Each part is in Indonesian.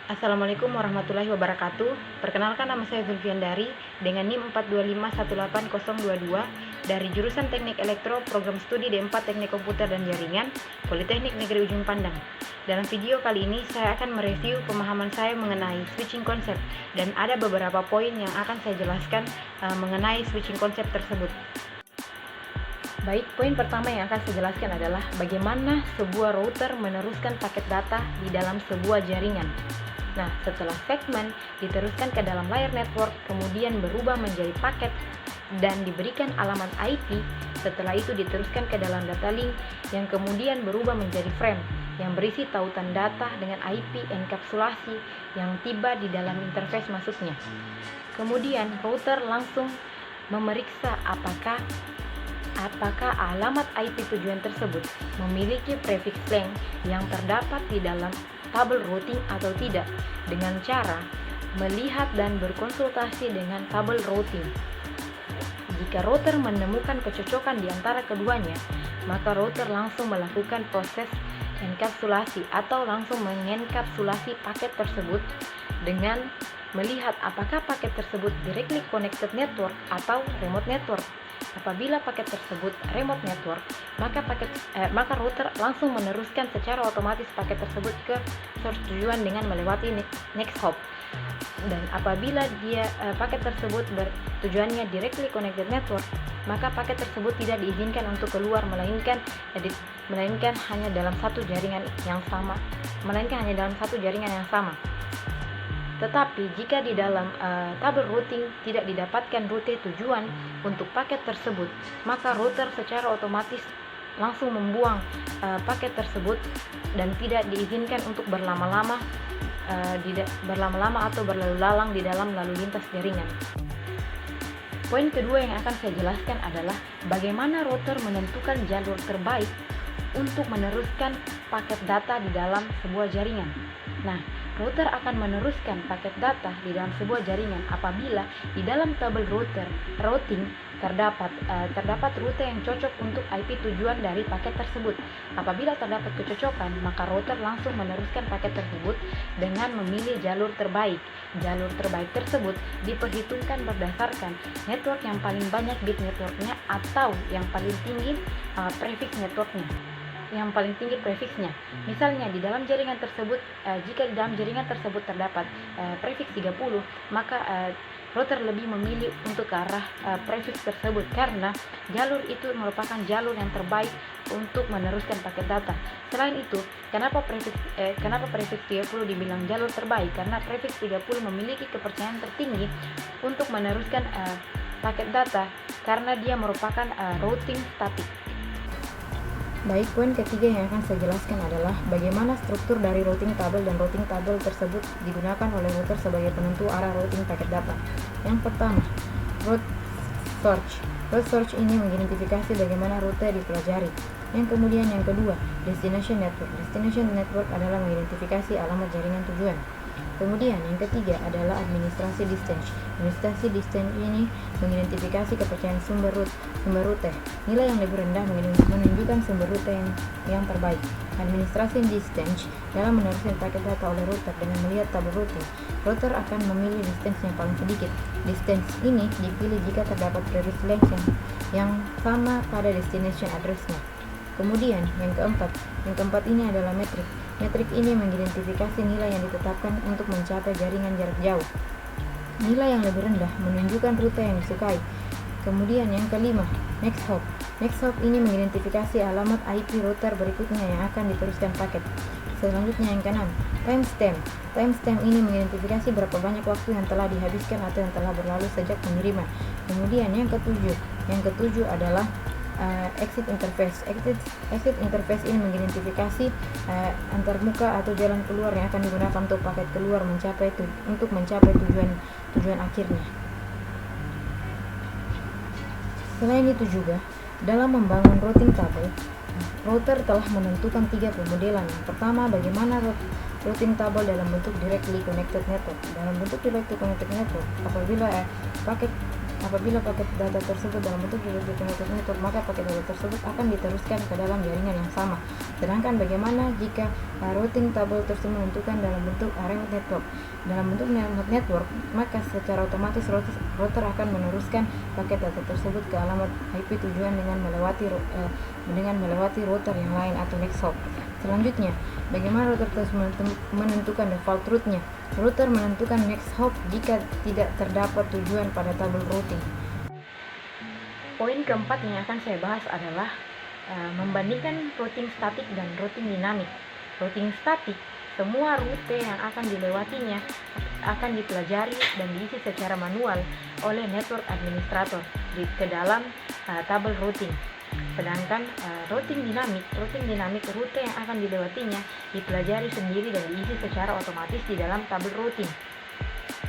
Assalamualaikum warahmatullahi wabarakatuh. Perkenalkan, nama saya Zulfiandari dengan NIM 425180022 dari jurusan Teknik Elektro, Program Studi D4 Teknik Komputer dan Jaringan, Politeknik Negeri Ujung Pandang. Dalam video kali ini saya akan mereview pemahaman saya mengenai switching konsep, dan ada beberapa poin yang akan saya jelaskan mengenai switching konsep tersebut. Baik, poin pertama yang akan saya jelaskan adalah bagaimana sebuah router meneruskan paket data di dalam sebuah jaringan. Nah, setelah segmen diteruskan ke dalam layar network, kemudian berubah menjadi paket dan diberikan alamat IP, setelah itu diteruskan ke dalam data link yang kemudian berubah menjadi frame yang berisi tautan data dengan IP enkapsulasi yang tiba di dalam interface masuknya. Kemudian router langsung memeriksa apakah alamat IP tujuan tersebut memiliki prefix length yang terdapat di dalam tabel routing atau tidak, dengan cara melihat dan berkonsultasi dengan tabel routing. Jika router menemukan kecocokan di antara keduanya, maka router langsung melakukan proses enkapsulasi atau langsung mengenkapsulasi paket tersebut dengan melihat apakah paket tersebut directly connected network atau remote network. Apabila paket tersebut remote network, maka router langsung meneruskan secara otomatis paket tersebut ke source tujuan dengan melewati next hop. Dan apabila paket tersebut tujuannya directly connected network, maka paket tersebut tidak diizinkan untuk keluar melainkan hanya dalam satu jaringan yang sama. Tetapi jika di dalam tabel routing tidak didapatkan rute tujuan untuk paket tersebut, maka router secara otomatis langsung membuang paket tersebut dan tidak diizinkan untuk berlama-lama atau berlalu lalang di dalam lalu lintas jaringan. Poin kedua yang akan saya jelaskan adalah bagaimana router menentukan jalur terbaik untuk meneruskan paket data di dalam sebuah jaringan. Nah, router akan meneruskan paket data di dalam sebuah jaringan apabila di dalam tabel routing terdapat rute yang cocok untuk IP tujuan dari paket tersebut. Apabila terdapat kecocokan, maka router langsung meneruskan paket tersebut dengan memilih jalur terbaik. Jalur terbaik tersebut diperhitungkan berdasarkan network yang paling banyak bit networknya atau yang paling tinggi prefixnya. Misalnya di dalam jaringan tersebut, jika di dalam jaringan tersebut terdapat prefix 30, maka router lebih memilih untuk ke arah prefix tersebut karena jalur itu merupakan jalur yang terbaik untuk meneruskan paket data. Selain itu, kenapa prefix 30 dibilang jalur terbaik? Karena prefix 30 memiliki kepercayaan tertinggi untuk meneruskan paket data karena dia merupakan routing static. Baik, poin ketiga yang akan saya jelaskan adalah bagaimana struktur dari routing table dan routing table tersebut digunakan oleh router sebagai penentu arah routing paket data. Yang pertama, route search. Route search ini mengidentifikasi bagaimana rute dipelajari. Yang kedua, destination network. Destination network adalah mengidentifikasi alamat jaringan tujuan. Kemudian yang ketiga adalah administrasi distance. Administrasi distance ini mengidentifikasi kepercayaan sumber rute. Nilai yang lebih rendah menunjukkan sumber rute yang terbaik. Administrasi distance dalam meneruskan paket data oleh router dengan melihat tabel routing. Router akan memilih distance yang paling sedikit. Distance ini dipilih jika terdapat prefix length yang sama pada destination address-nya. Kemudian yang keempat ini adalah metrik. Metrik ini mengidentifikasi nilai yang ditetapkan untuk mencapai jaringan jarak jauh. Nilai yang lebih rendah menunjukkan rute yang disukai. Kemudian yang kelima, next hop. Next hop ini mengidentifikasi alamat IP router berikutnya yang akan diteruskan paket. Selanjutnya yang keenam, timestamp. Timestamp ini mengidentifikasi berapa banyak waktu yang telah dihabiskan atau yang telah berlalu sejak pengiriman. Kemudian yang ketujuh adalah exit interface. Exit interface ini mengidentifikasi antarmuka atau jalan keluar yang akan digunakan untuk paket keluar untuk mencapai tujuan akhirnya. Selain itu juga, dalam membangun routing table, router telah menentukan 3 pemodelan. Yang pertama, bagaimana routing table dalam bentuk directly connected network. Dalam bentuk directly connected network, apabila paket data tersebut dalam bentuk directly connected network, maka paket data tersebut akan diteruskan ke dalam jaringan yang sama. Sedangkan bagaimana jika routing tabel tersebut menentukan dalam bentuk remote network. Dalam bentuk remote network, maka secara otomatis router akan meneruskan paket data tersebut ke alamat IP tujuan dengan melewati router yang lain atau next hop. Selanjutnya, bagaimana router tersebut menentukan default route-nya? Router menentukan next hop jika tidak terdapat tujuan pada tabel routing. Poin keempat yang akan saya bahas adalah membandingkan routing statik dan routing dinamik. Routing statik, semua rute yang akan dilewatinya akan dipelajari dan diisi secara manual oleh network administrator ke dalam tabel routing. Sedangkan routing dinamik rute yang akan dilewatinya dipelajari sendiri dan diisi secara otomatis di dalam tabel routing.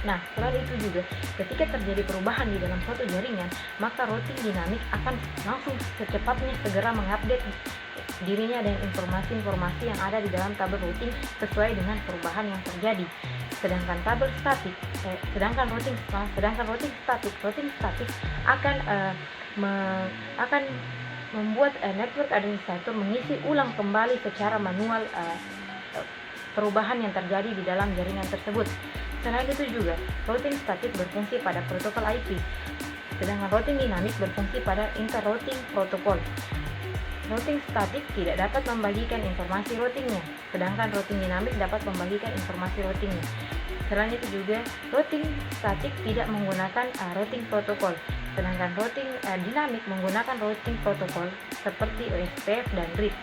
Nah, selain itu juga, ketika terjadi perubahan di dalam suatu jaringan, maka routing dinamik akan langsung secepatnya segera mengupdate dirinya dan informasi-informasi yang ada di dalam tabel routing sesuai dengan perubahan yang terjadi. Sedangkan routing statik akan membuat network administrator mengisi ulang kembali secara manual perubahan yang terjadi di dalam jaringan tersebut. Selain itu juga, routing statik berfungsi pada protokol IP, sedangkan routing dinamik berfungsi pada inter-routing protokol. Routing statik tidak dapat membagikan informasi routingnya, sedangkan routing dinamik dapat membagikan informasi routingnya. Selain itu juga, routing statik tidak menggunakan routing protokol, sedangkan routing dinamik menggunakan routing protokol seperti OSPF dan RIP.